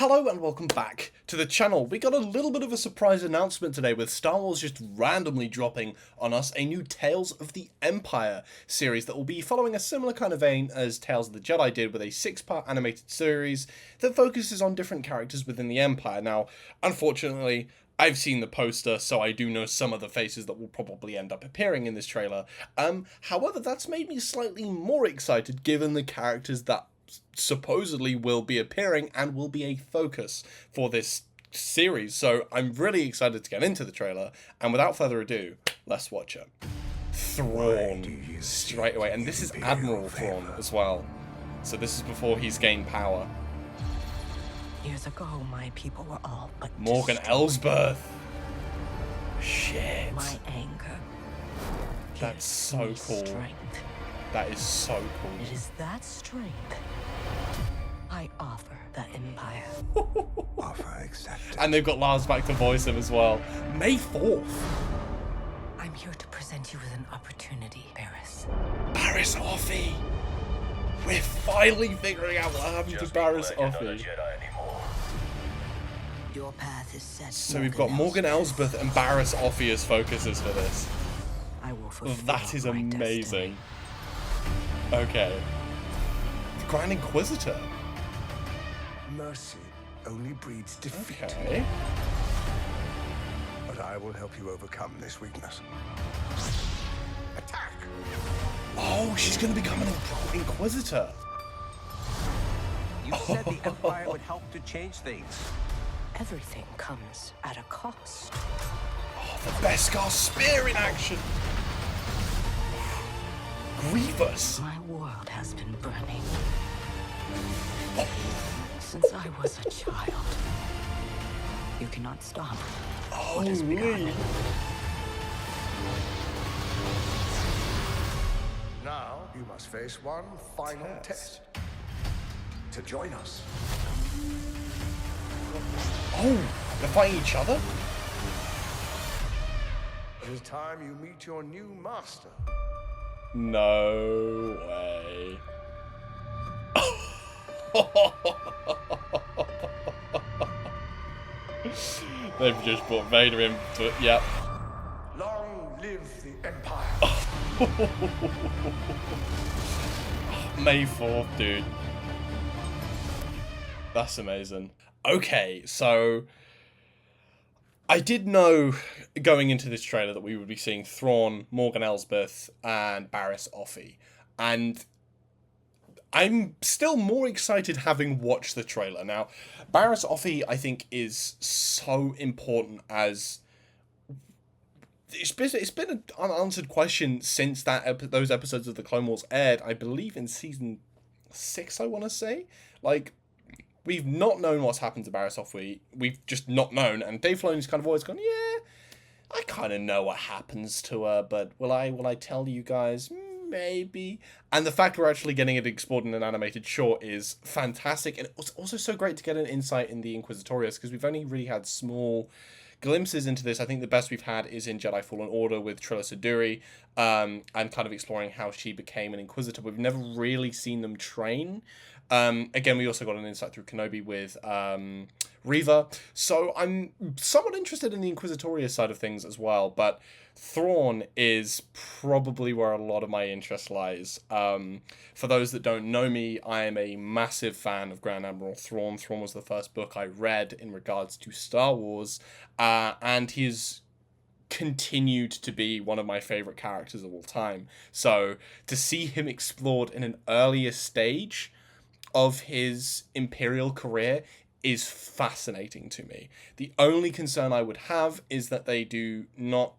Hello and welcome back to the channel. We got a little bit of a surprise announcement today with Star Wars just randomly dropping on us a new Tales of the Empire series that will be following a similar kind of vein as Tales of the Jedi did, with a 6-part animated series that focuses on different characters within the Empire. Now, unfortunately, I've seen the poster, so I do know some of the faces that will probably end up appearing in this trailer. However, that's made me slightly more excited given the characters that supposedly will be appearing and will be a focus for this series. So I'm really excited to get into the trailer, and without further ado, let's watch it. Thrawn straight away, and this is Admiral Thrawn as well. So this is before he's gained power. Years ago, my people were all but Morgan destroyed. Elsbeth. Shit. My anger. That's so gives cool. me strength. That is so cool. It is that strength I offer the Empire. Offer accepted. And they've got Lars back to voice him as well. May 4th. I'm here to present you with an opportunity, Barriss. Barriss Offee. We're finally figuring out what happened to Barriss Offee. Your path is set. So we've got Morgan Elsbeth and Barriss Offee as focuses for this. I will fulfill That is my amazing. destiny. Okay. The Grand Inquisitor. Mercy only breeds defeat. Okay. But I will help you overcome this weakness. Attack! Oh, she's going to become an Inquisitor. You said the Empire would help to change things. Everything comes at a cost. Oh, the Beskar spear in action. Grievous. My world has been burning since I was a child. You cannot stop what has begun. Now you must face one final test. To join us. Oh, they're fighting each other? It is time you meet your new master. No way. They've just brought Vader in, but yep. Long live the Empire. May 4th, dude. That's amazing. Okay, so I did know going into this trailer that we would be seeing Thrawn, Morgan Elsbeth, and Barriss Offee. And I'm still more excited having watched the trailer. Now, Barriss Offee, I think, is so important as it's been an unanswered question since those episodes of the Clone Wars aired. I believe in season 6, I want to say. Like, we've not known what's happened to Barriss Offee. We've just not known, and Dave Filoni's kind of always gone, yeah, I kind of know what happens to her, but will I tell you guys? Maybe. And the fact we're actually getting it explored in an animated short is fantastic, and it's also so great to get an insight in the Inquisitorius, because we've only really had small glimpses into this. I think the best we've had is in Jedi Fallen Order with Trilla Seduri, and kind of exploring how she became an Inquisitor. We've never really seen them train. Again, we also got an insight through Kenobi with Reva. So I'm somewhat interested in the Inquisitorius side of things as well, but Thrawn is probably where a lot of my interest lies. For those that don't know me, I am a massive fan of Grand Admiral Thrawn. Thrawn was the first book I read in regards to Star Wars, and he's continued to be one of my favorite characters of all time. So to see him explored in an earlier stage of his Imperial career is fascinating to me. The only concern I would have is that they do not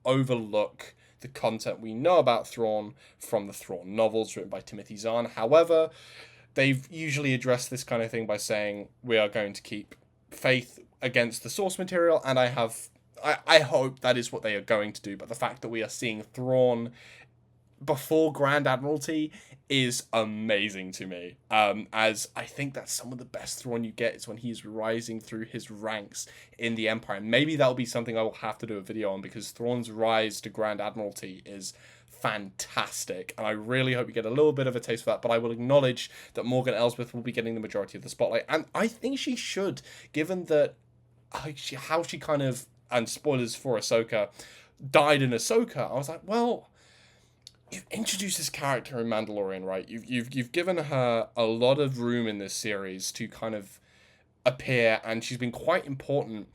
overlook the content we know about Thrawn from the Thrawn novels written by Timothy Zahn. However, they've usually addressed this kind of thing by saying we are going to keep faith against the source material, and I hope that is what they are going to do. But the fact that we are seeing Thrawn before Grand Admiralty is amazing to me, as I think that's some of the best Thrawn you get is when he's rising through his ranks in the Empire. And maybe that'll be something I will have to do a video on, because Thrawn's rise to Grand Admiralty is fantastic, and I really hope we get a little bit of a taste of that, but I will acknowledge that Morgan Elsbeth will be getting the majority of the spotlight, and I think she should, given that how she kind of, and spoilers for Ahsoka, died in Ahsoka. I was like, well, you've introduced this character in Mandalorian, right? You've given her a lot of room in this series to kind of appear, and she's been quite important,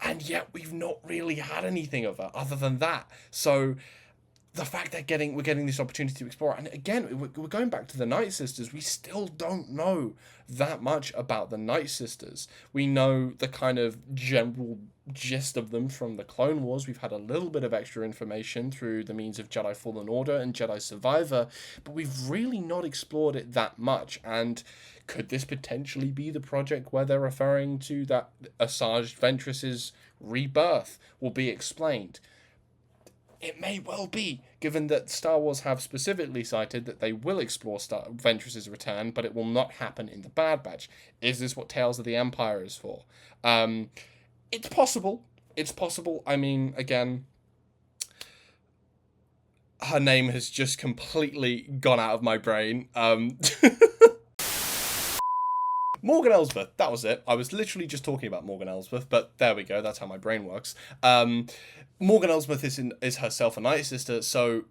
and yet we've not really had anything of her other than that. So the fact that we're getting this opportunity to explore, and again, we're going back to the Night Sisters. We still don't know that much about the Night Sisters. We know the kind of general gist of them from the Clone Wars. We've had a little bit of extra information through the means of Jedi Fallen Order and Jedi Survivor, but we've really not explored it that much. And could this potentially be the project where they're referring to that Asajj Ventress's rebirth will be explained? It may well be, given that Star Wars have specifically cited that they will explore Ventress's return, but it will not happen in the Bad Batch. Is this what Tales of the Empire is for? It's possible. It's possible. I mean, again, her name has just completely gone out of my brain. Morgan Elsbeth, that was it. I was literally just talking about Morgan Elsbeth, but there we go. That's how my brain works. Morgan Elsbeth is herself a Night Sister, so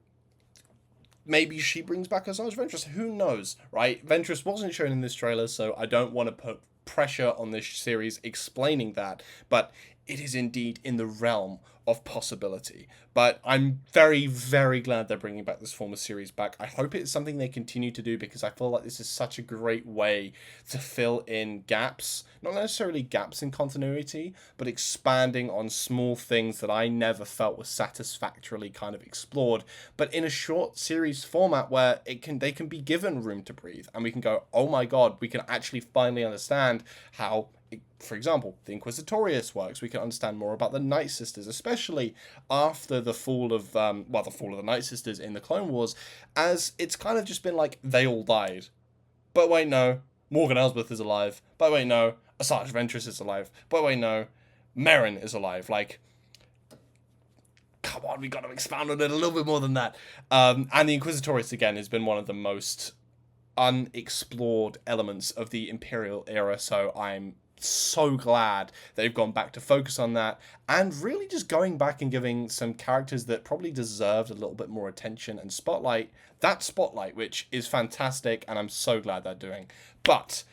maybe she brings back Asajj Ventress. Who knows, right? Ventress wasn't shown in this trailer, so I don't want to put pressure on this series explaining that, but it is indeed in the realm of possibility. But I'm very, very glad they're bringing back this former series back. I hope it's something they continue to do, because I feel like this is such a great way to fill in gaps, not necessarily gaps in continuity, but expanding on small things that I never felt were satisfactorily kind of explored, but in a short series format where they can be given room to breathe, and we can go, oh my god, we can actually finally understand how, for example, the Inquisitorius works. We can understand more about the Night Sisters, especially after the fall of the Night Sisters in the Clone Wars, as it's kind of just been like, they all died. But wait, no, Morgan Elsbeth is alive. But wait, no, Asajj Ventress is alive. But wait, no, Merrin is alive. Like, come on, we got to expound on it a little bit more than that. And the Inquisitorius, again, has been one of the most unexplored elements of the Imperial era, so I'm so glad they've gone back to focus on that, and really just going back and giving some characters that probably deserved a little bit more attention and spotlight, which is fantastic, and I'm so glad they're doing. But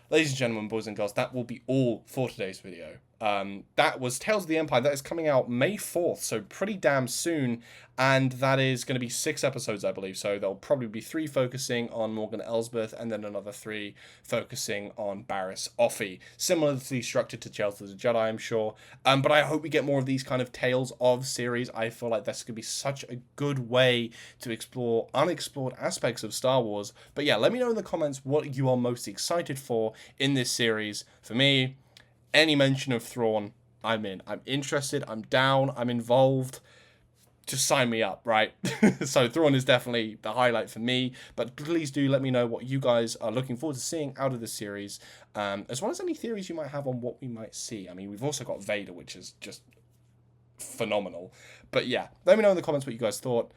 ladies and gentlemen, boys and girls, that will be all for today's video. That was Tales of the Empire. That is coming out May 4th, so pretty damn soon, and that is going to be 6 episodes, I believe. So there'll probably be 3 focusing on Morgan Elsbeth, and then another 3 focusing on Barriss Offee. Similarly structured to Tales of the Jedi, I'm sure. But I hope we get more of these kind of Tales of series. I feel like that's going to be such a good way to explore unexplored aspects of Star Wars. But yeah, let me know in the comments what you are most excited for in this series. For me, any mention of Thrawn, I'm in. I'm interested, I'm down, I'm involved. Just sign me up, right? So Thrawn is definitely the highlight for me, but please do let me know what you guys are looking forward to seeing out of this series, as well as any theories you might have on what we might see. I mean, we've also got Vader, which is just phenomenal. But yeah, let me know in the comments what you guys thought.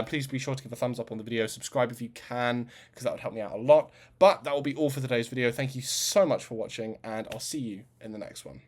Please be sure to give a thumbs up on the video, subscribe if you can, because that would help me out a lot. But that will be all for today's video. Thank you so much for watching, and I'll see you in the next one.